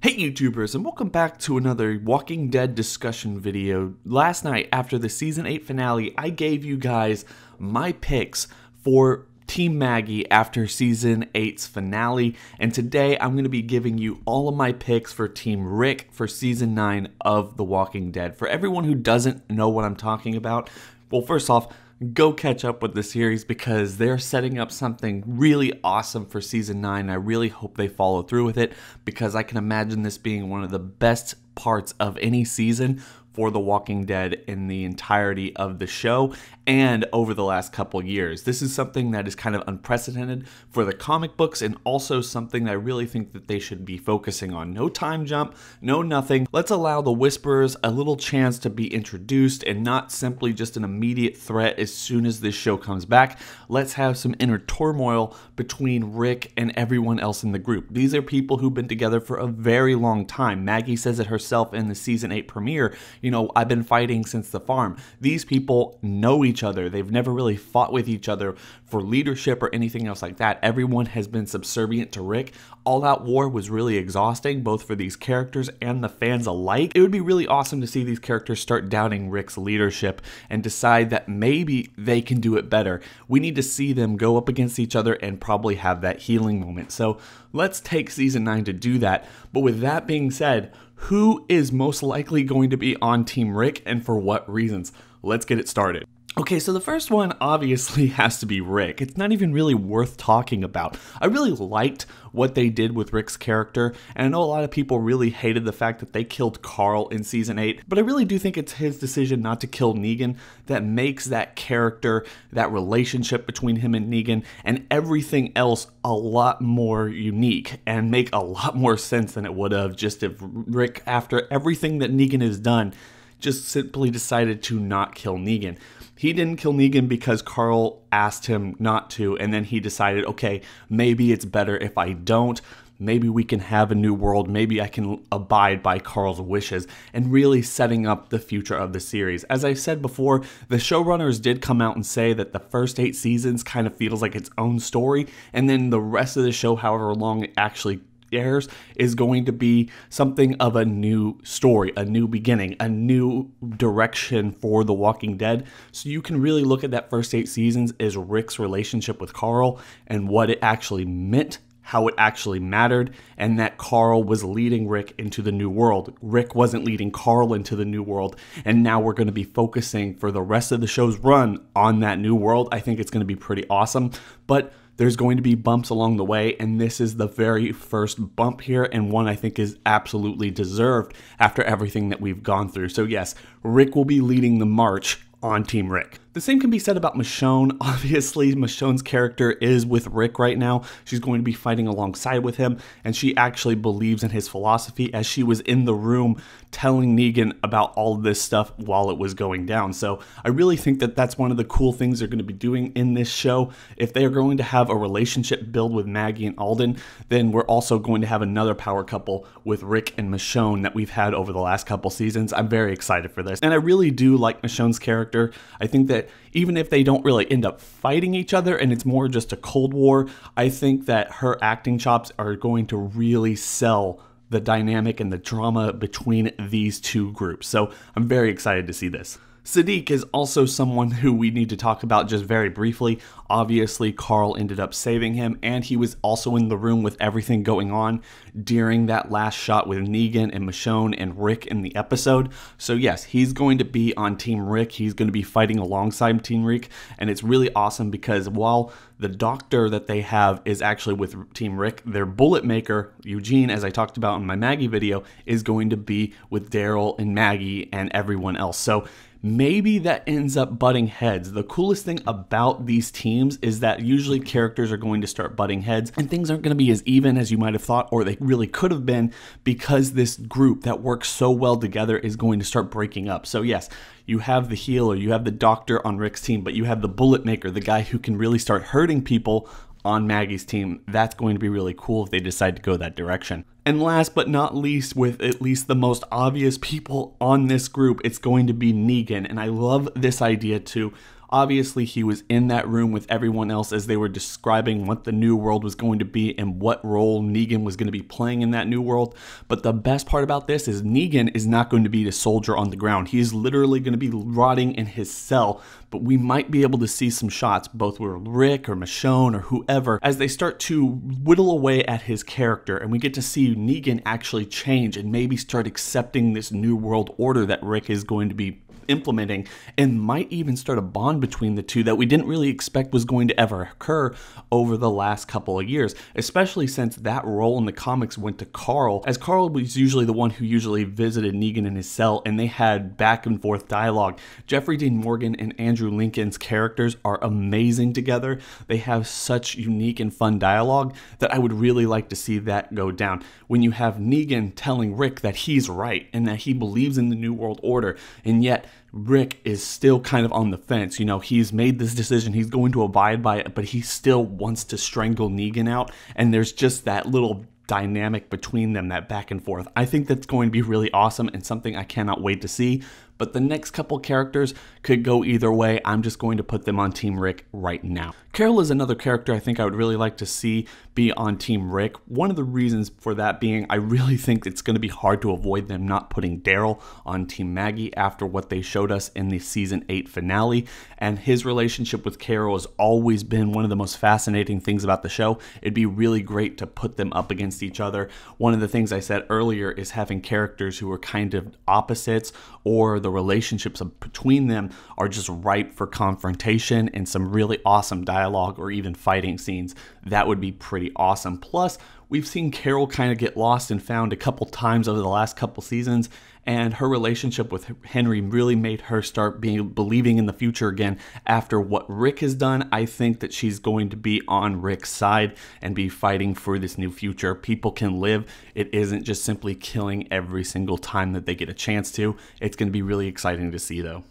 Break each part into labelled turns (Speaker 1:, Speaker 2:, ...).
Speaker 1: Hey YouTubers, and welcome back to another Walking Dead discussion video. Last night, after the Season 8 finale, I gave you guys my picks for Team Maggie after Season 8's finale, and today I'm going to be giving you all of my picks for Team Rick for Season 9 of The Walking Dead. For everyone who doesn't know what I'm talking about, well, first off, go catch up with the series because they're setting up something really awesome for Season 9. I really hope they follow through with it because I can imagine this being one of the best parts of any season for The Walking Dead in the entirety of the show and over the last couple years. This is something that is kind of unprecedented for the comic books and also something that I really think that they should be focusing on. No time jump, no nothing. Let's allow the Whisperers a little chance to be introduced and not simply just an immediate threat as soon as this show comes back. Let's have some inner turmoil between Rick and everyone else in the group. These are people who've been together for a very long time. Maggie says it herself in the Season 8 premiere. You know, I've been fighting since the farm. These people know each other. They've never really fought with each other for leadership or anything else like that. Everyone has been subservient to Rick. All Out War was really exhausting, both for these characters and the fans alike. It would be really awesome to see these characters start doubting Rick's leadership and decide that maybe they can do it better. We need to see them go up against each other and probably have that healing moment. So let's take Season 9 to do that. But with that being said, who is most likely going to be on Team Rick and for what reasons? Let's get it started. Okay, so the first one obviously has to be Rick. It's not even really worth talking about. I really liked what they did with Rick's character, and I know a lot of people really hated the fact that they killed Carl in Season 8, but I really do think it's his decision not to kill Negan that makes that character, that relationship between him and Negan, and everything else a lot more unique and make a lot more sense than it would have just if Rick, after everything that Negan has done, just simply decided to not kill Negan. He didn't kill Negan because Carl asked him not to, and then he decided, okay, maybe it's better if I don't. Maybe we can have a new world. Maybe I can abide by Carl's wishes, and really setting up the future of the series. As I said before, the showrunners did come out and say that the first 8 seasons kind of feels like its own story, and then the rest of the show, however long it actually airs, is going to be something of a new story, a new beginning, a new direction for The Walking Dead. So you can really look at that first 8 seasons as Rick's relationship with Carl and what it actually meant, how it actually mattered, and that Carl was leading Rick into the new world. Rick wasn't leading Carl into the new world, and now we're going to be focusing for the rest of the show's run on that new world. I think it's going to be pretty awesome, but there's going to be bumps along the way, and this is the very first bump here, and one I think is absolutely deserved after everything that we've gone through. So yes, Rick will be leading the march on Team Rick. The same can be said about Michonne. Obviously, Michonne's character is with Rick right now. She's going to be fighting alongside with him, and she actually believes in his philosophy as she was in the room telling Negan about all of this stuff while it was going down. So I really think that that's one of the cool things they're going to be doing in this show. If they are going to have a relationship build with Maggie and Alden, then we're also going to have another power couple with Rick and Michonne that we've had over the last couple seasons. I'm very excited for this, and I really do like Michonne's character. I think that even if they don't really end up fighting each other and it's more just a Cold War, I think that her acting chops are going to really sell the dynamic and the drama between these two groups. So I'm very excited to see this. Sadiq is also someone who we need to talk about just very briefly. Obviously, Carl ended up saving him, and he was also in the room with everything going on during that last shot with Negan and Michonne and Rick in the episode. So yes, he's going to be on Team Rick. He's going to be fighting alongside Team Rick, and it's really awesome because while the doctor that they have is actually with Team Rick, their bullet maker, Eugene, as I talked about in my Maggie video, is going to be with Daryl and Maggie and everyone else. So maybe that ends up butting heads. The coolest thing about these teams is that usually characters are going to start butting heads and things aren't going to be as even as you might have thought, or they really could have been, because this group that works so well together is going to start breaking up. So yes, you have the healer, you have the doctor on Rick's team, but you have the bullet maker, the guy who can really start hurting people, on Maggie's team. That's going to be really cool if they decide to go that direction. And last but not least, with at least the most obvious people on this group, it's going to be Negan. And I love this idea too. Obviously, he was in that room with everyone else as they were describing what the new world was going to be and what role Negan was going to be playing in that new world. But the best part about this is Negan is not going to be the soldier on the ground. He's literally going to be rotting in his cell, but we might be able to see some shots, both with Rick or Michonne or whoever, as they start to whittle away at his character, and we get to see Negan actually change and maybe start accepting this new world order that Rick is going to be implementing, and might even start a bond between the two that we didn't really expect was going to ever occur over the last couple of years, especially since that role in the comics went to Carl, as Carl was usually the one who usually visited Negan in his cell, and they had back and forth dialogue. Jeffrey Dean Morgan and Andrew Lincoln's characters are amazing together. They have such unique and fun dialogue that I would really like to see that go down. When you have Negan telling Rick that he's right and that he believes in the New World Order, and yet Rick is still kind of on the fence. You know, he's made this decision, he's going to abide by it, but he still wants to strangle Negan out, and there's just that little dynamic between them, that back and forth. I think that's going to be really awesome and something I cannot wait to see. But the next couple characters could go either way. I'm just going to put them on Team Rick right now. Carol is another character I think I would really like to see be on Team Rick. One of the reasons for that being, I really think it's going to be hard to avoid them not putting Daryl on Team Maggie after what they showed us in the Season 8 finale. And his relationship with Carol has always been one of the most fascinating things about the show. It'd be really great to put them up against each other. One of the things I said earlier is having characters who are kind of opposites, or the relationships between them are just ripe for confrontation and some really awesome dialogue or even fighting scenes. That would be pretty awesome. Plus, we've seen Carol kind of get lost and found a couple times over the last couple seasons, and her relationship with Henry really made her start believing in the future again after what Rick has done. I think that she's going to be on Rick's side and be fighting for this new future. People can live. It isn't just simply killing every single time that they get a chance to. It's going to be really exciting to see, though.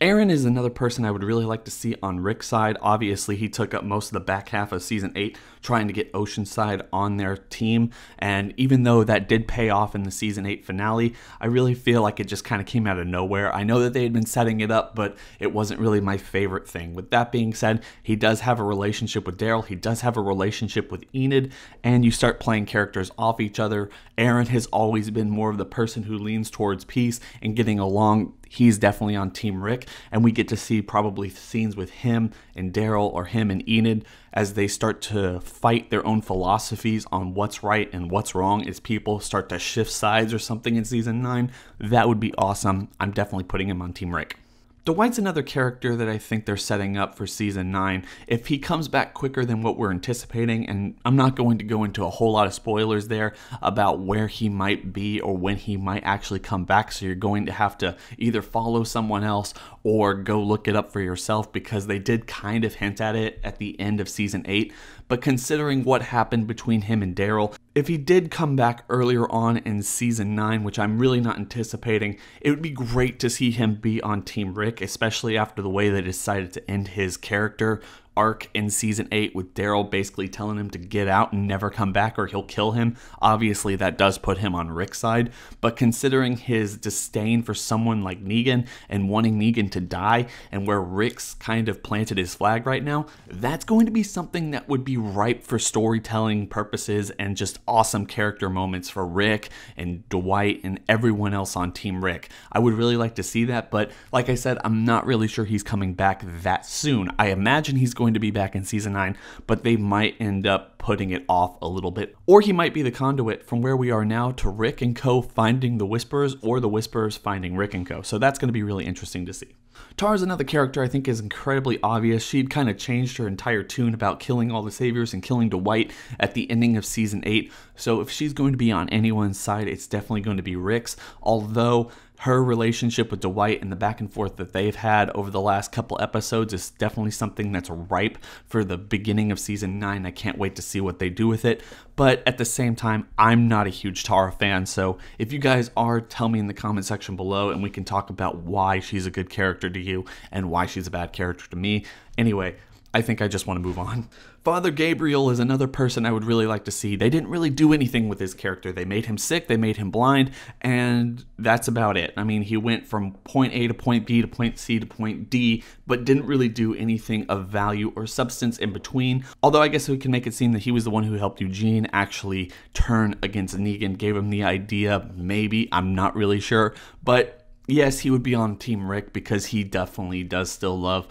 Speaker 1: Aaron is another person I would really like to see on Rick's side. Obviously, he took up most of the back half of Season 8 trying to get Oceanside on their team, and even though that did pay off in the Season 8 finale, I really feel like it just kind of came out of nowhere. I know that they had been setting it up, but it wasn't really my favorite thing. With that being said, he does have a relationship with Daryl, he does have a relationship with Enid, and you start playing characters off each other. Aaron has always been more of the person who leans towards peace and getting along. He's definitely on Team Rick, and we get to see probably scenes with him and Daryl or him and Enid as they start to fight their own philosophies on what's right and what's wrong as people start to shift sides or something in Season 9. That would be awesome. I'm definitely putting him on Team Rick. Dwight's another character that I think they're setting up for Season 9. If he comes back quicker than what we're anticipating, and I'm not going to go into a whole lot of spoilers there about where he might be or when he might actually come back, so you're going to have to either follow someone else or go look it up for yourself, because they did kind of hint at it at the end of Season 8. But considering what happened between him and Daryl, if he did come back earlier on in Season 9, which I'm really not anticipating, it would be great to see him be on Team Rick, especially after the way they decided to end his character arc in Season 8 with Daryl basically telling him to get out and never come back or he'll kill him. Obviously, that does put him on Rick's side, but considering his disdain for someone like Negan and wanting Negan to die, and where Rick's kind of planted his flag right now, that's going to be something that would be ripe for storytelling purposes and just awesome character moments for Rick and Dwight and everyone else on Team Rick. I would really like to see that, but like I said, I'm not really sure he's coming back that soon. I imagine he's going to be back in Season 9, but they might end up putting it off a little bit. Or he might be the conduit from where we are now to Rick and Co. finding the Whisperers, or the Whisperers finding Rick and Co. So that's going to be really interesting to see. Tara's another character I think is incredibly obvious. She'd kind of changed her entire tune about killing all the Saviors and killing Dwight at the ending of Season 8. So if she's going to be on anyone's side, it's definitely going to be Rick's. Although her relationship with Dwight and the back and forth that they've had over the last couple episodes is definitely something that's ripe for the beginning of Season 9. I can't wait to see what they do with it. But at the same time, I'm not a huge Tara fan, so if you guys are, tell me in the comment section below and we can talk about why she's a good character to you and why she's a bad character to me. Anyway, I think I just want to move on. Father Gabriel is another person I would really like to see. They didn't really do anything with his character. They made him sick, they made him blind, and that's about it. I mean, he went from point A to point B to point C to point D, but didn't really do anything of value or substance in between. Although I guess we can make it seem that he was the one who helped Eugene actually turn against Negan, gave him the idea, maybe, I'm not really sure, but yes, he would be on Team Rick because he definitely does still love,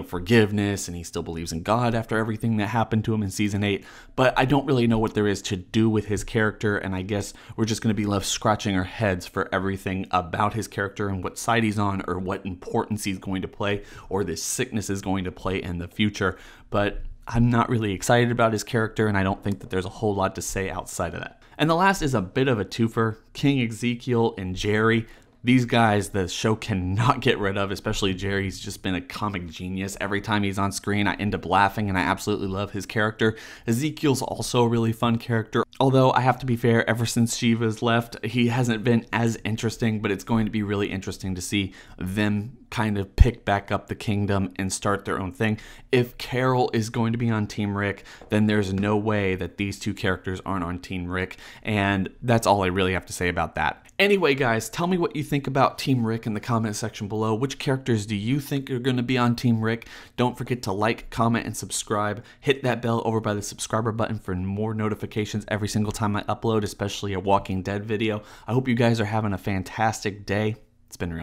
Speaker 1: forgiveness, and he still believes in God after everything that happened to him in Season 8. But I don't really know what there is to do with his character, and I guess we're just going to be left scratching our heads for everything about his character and what side he's on or what importance he's going to play or this sickness is going to play in the future. But I'm not really excited about his character, and I don't think that there's a whole lot to say outside of that. And the last is a bit of a twofer. King Ezekiel and Jerry. These guys, the show cannot get rid of, especially Jerry. He's just been a comic genius. Every time he's on screen, I end up laughing, and I absolutely love his character. Ezekiel's also a really fun character. Although, I have to be fair, ever since Shiva's left, he hasn't been as interesting, but it's going to be really interesting to see them kind of pick back up the kingdom and start their own thing. If Carol is going to be on Team Rick, then there's no way that these two characters aren't on Team Rick, and that's all I really have to say about that. Anyway, guys, tell me what you think about Team Rick in the comment section below. Which characters do you think are going to be on Team Rick? Don't forget to like, comment, and subscribe. Hit that bell over by the subscriber button for more notifications every single time I upload, especially a Walking Dead video. I hope you guys are having a fantastic day. It's been real.